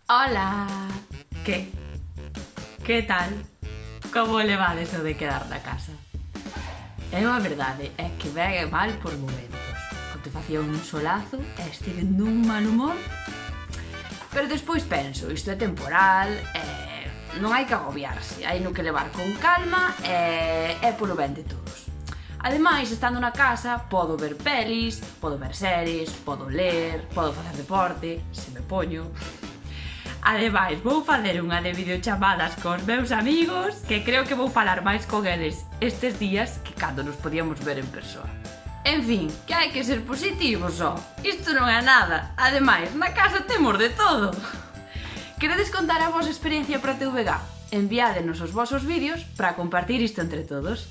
Ola! Que? Que tal? Como levades o de quedar na casa? A verdade é que vega mal por momentos. Onte facía un solazo e estive dun mal humor. Pero despois penso, isto é temporal e non hai que agobiarse, hai no que levar con calma e é polo ben de todos. Ademais, estando na casa, podo ver pelis, podo ver series, podo ler, podo facer deporte, se me poño. Ademais, vou facer unha de videochamadas cos meus amigos que creo que vou falar máis con eles estes días que cando nos podíamos ver en persoa. En fin, que hai que ser positivos, ó. Isto non é nada. Ademais, na casa temos de todo. Queredes contar a vosa experiencia para TVG? Enviádenos os vosos vídeos para compartir isto entre todos.